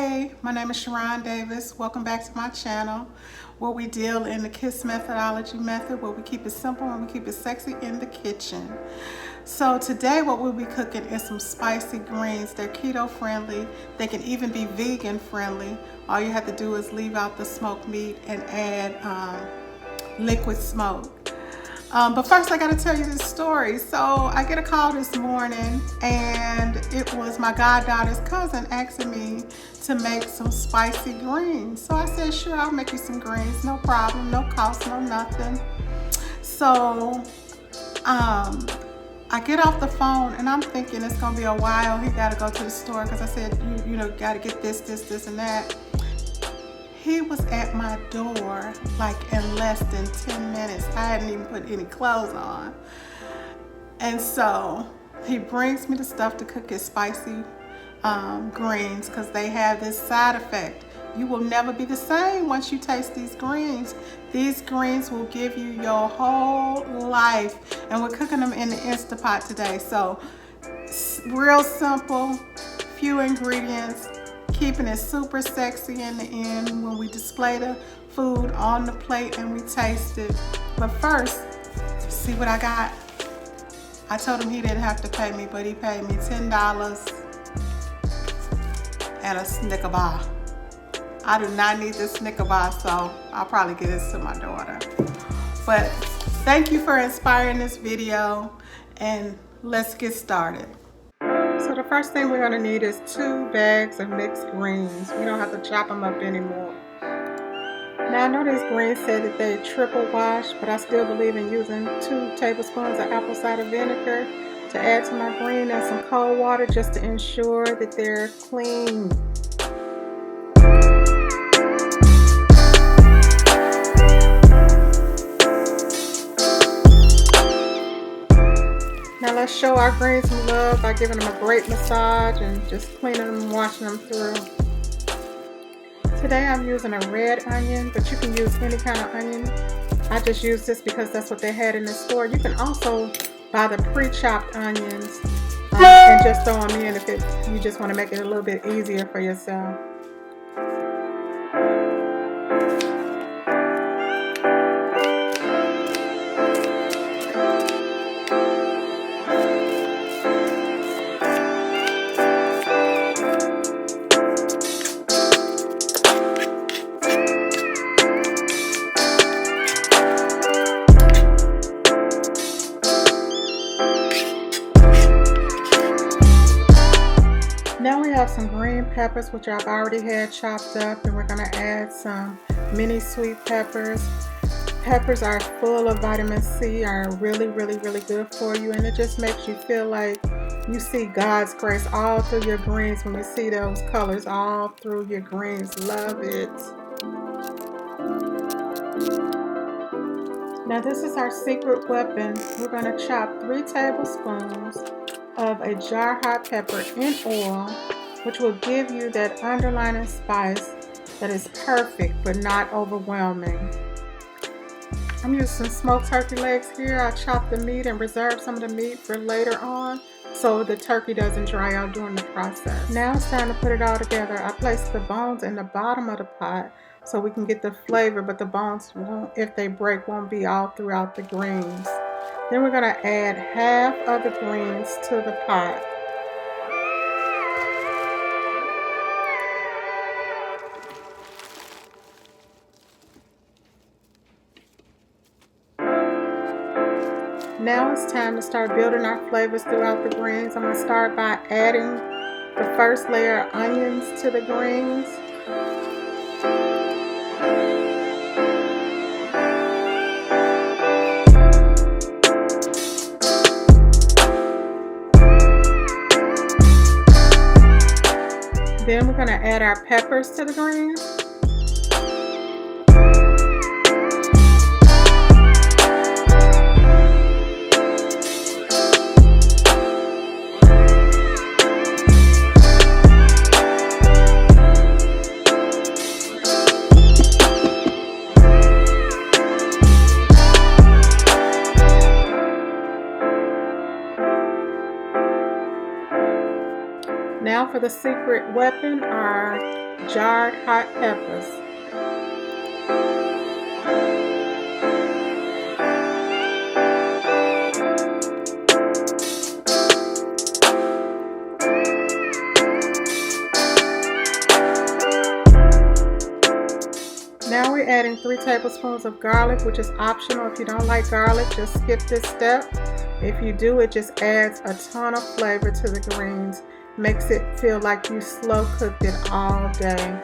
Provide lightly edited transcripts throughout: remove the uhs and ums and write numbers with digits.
Hey, my name is Sharon Davis. Welcome back to my channel where we deal in the KISS methodology method, where we keep it simple and we keep it sexy in the kitchen. So today what we'll be cooking is some spicy greens. They're keto friendly. They can even be vegan friendly. All you have to do is leave out the smoked meat and add liquid smoke. But first I gotta tell you this story. So I get a call this morning and it was my goddaughter's cousin asking me to make some spicy greens. So I said, sure, I'll make you some greens, no problem, no cost, no nothing. So I get off the phone and I'm thinking it's gonna be a while. He gotta go to the store because I said, you know, gotta get this and that. He was at my door like in less than 10 minutes. I hadn't even put any clothes on. And so he brings me the stuff to cook his spicy greens because they have this side effect. You will never be the same once you taste these greens. These greens will give you your whole life. And we're cooking them in the Instapot today. So real simple, few ingredients. Keeping it super sexy in the end when we display the food on the plate and we taste it. But first, see what I got? I told him he didn't have to pay me, but he paid me $10 and a Snicker bar. I do not need this Snicker bar, so I'll probably give this to my daughter. But thank you for inspiring this video, and let's get started. So the first thing we're going to need is 2 bags of mixed greens. We don't have to chop them up anymore. Now I know these greens say that they triple wash, but I still believe in using 2 tablespoons of apple cider vinegar to add to my green and some cold water just to ensure that they're clean. Now let's show our greens some love by giving them a great massage and just cleaning them and washing them through. Today I'm using a red onion, but you can use any kind of onion. I just use this because that's what they had in the store. You can also buy the pre-chopped onions and just throw them in if you just want to make it a little bit easier for yourself. Now we have some green peppers, which I've already had chopped up, and we're going to add some mini sweet peppers. Peppers are full of vitamin C, are really good for you, and it just makes you feel like you see God's grace all through your greens when you see those colors all through your greens. Love it. Now this is our secret weapon. We're going to chop 3 tablespoons of a jar hot pepper in oil, which will give you that underlying spice that is perfect but not overwhelming. I'm using smoked turkey legs here. I chopped the meat and reserved some of the meat for later on so the turkey doesn't dry out during the process. Now it's time to put it all together. I placed the bones in the bottom of the pot so we can get the flavor, but the bones won't, if they break, won't be all throughout the greens. Then we're going to add half of the greens to the pot. Now it's time to start building our flavors throughout the greens. I'm going to start by adding the first layer of onions to the greens. Then we're going to add our peppers to the greens. Now for the secret weapon, our jarred hot peppers. Now we're adding 3 tablespoons of garlic, which is optional. If you don't like garlic, just skip this step. If you do, it just adds a ton of flavor to the greens. Makes it feel like you slow cooked it all day.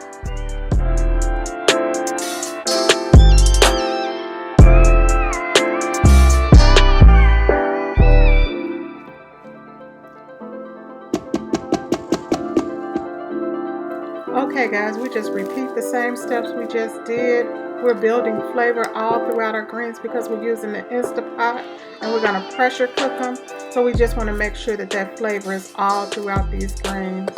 Okay guys, we just repeat the same steps we just did. We're building flavor all throughout our greens because we're using the Instapot and we're going to pressure cook them. So we just want to make sure that that flavor is all throughout these greens.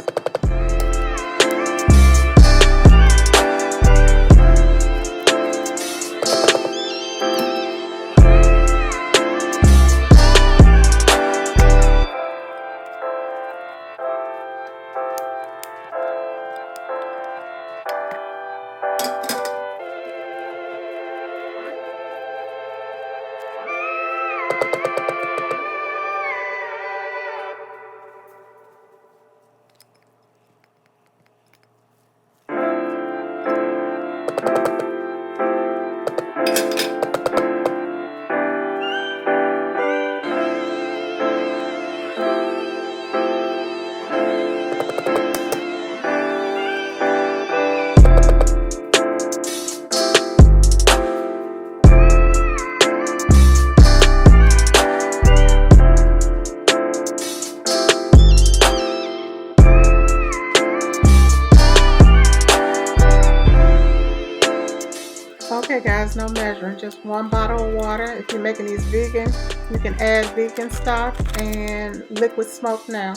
Okay guys, no measuring, just 1 bottle of water. If you're making these vegan, you can add vegan stock and liquid smoke now.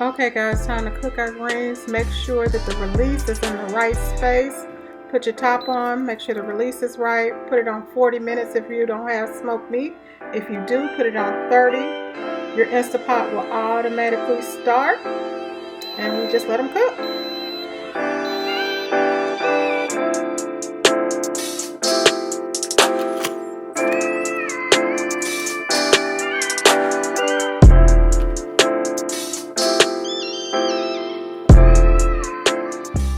Okay guys, time to cook our greens. Make sure that the release is in the right space. Put your top on, make sure the release is right. Put it on 40 minutes if you don't have smoked meat. If you do, put it on 30. Your Instapot will automatically start and we just let them cook.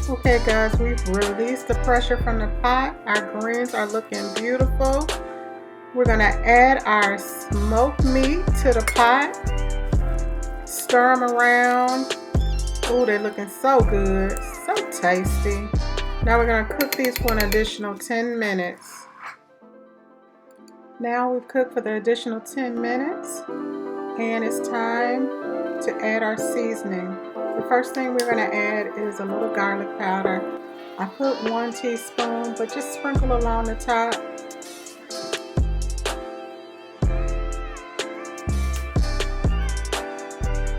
Okay guys, we've released the pressure from the pot. Our greens are looking beautiful. We're going to add our smoked meat to the pot. Stir them around. Ooh, they're looking so good. So tasty. Now we're going to cook these for an additional 10 minutes. Now we've cooked for the additional 10 minutes. And it's time to add our seasoning. The first thing we're going to add is a little garlic powder. I put 1 teaspoon, but just sprinkle along the top.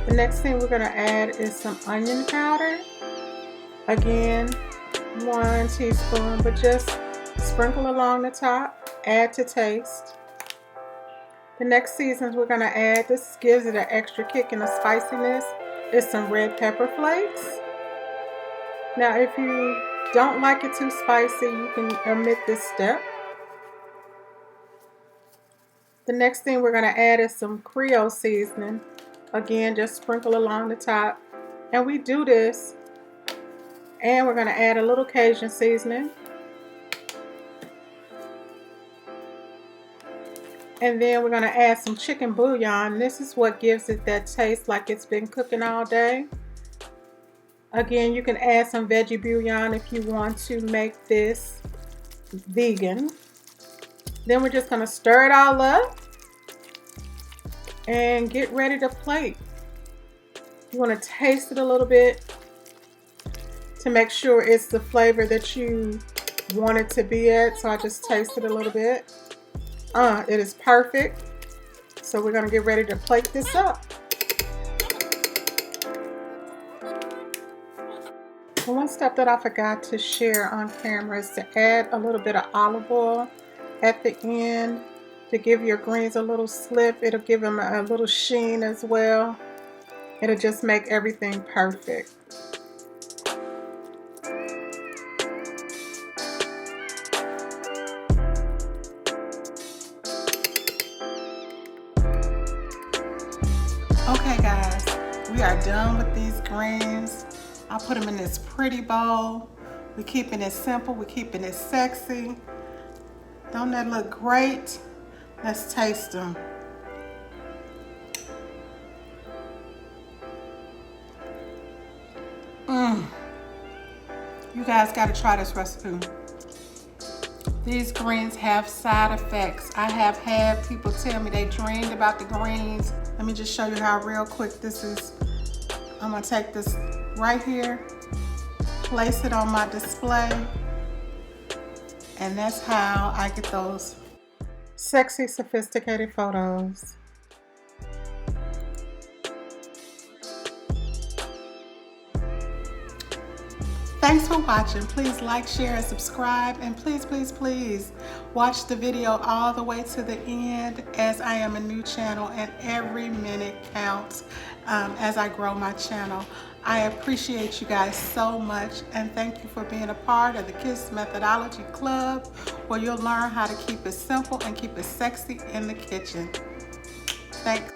The next thing we're going to add is some onion powder. Again, 1 teaspoon, but just sprinkle along the top. Add to taste. The next seasonings we're going to add, this gives it an extra kick in the spiciness, is some red pepper flakes. Now if you don't like it too spicy, you can omit this step. The next thing we're going to add is some Creole seasoning. Again, just sprinkle along the top. And we do this, and we're going to add a little Cajun seasoning. And then we're going to add some chicken bouillon. This is what gives it that taste like it's been cooking all day. Again, you can add some veggie bouillon if you want to make this vegan. Then we're just going to stir it all up and get ready to plate. You want to taste it a little bit to make sure it's the flavor that you want it to be at. So I just tasted it a little bit. It is perfect. So we're going to get ready to plate this up. One step that I forgot to share on camera is to add a little bit of olive oil at the end to give your greens a little slip. It'll give them a little sheen as well. It'll just make everything perfect. are done with these greens. I'll put them in this pretty bowl. We're keeping it simple, we're keeping it sexy. Don't that look great? Let's taste them. You guys gotta try this recipe. These greens have side effects. I have had people tell me they dreamed about the greens. Let me just show you how real quick this is. I'm gonna take this right here, place it on my display, and that's how I get those sexy, sophisticated photos. Thanks for watching. Please like, share, and subscribe. And please, please, please watch the video all the way to the end, as I am a new channel and every minute counts as I grow my channel. I appreciate you guys so much, and thank you for being a part of the KISS Methodology Club, where you'll learn how to keep it simple and keep it sexy in the kitchen. Thanks.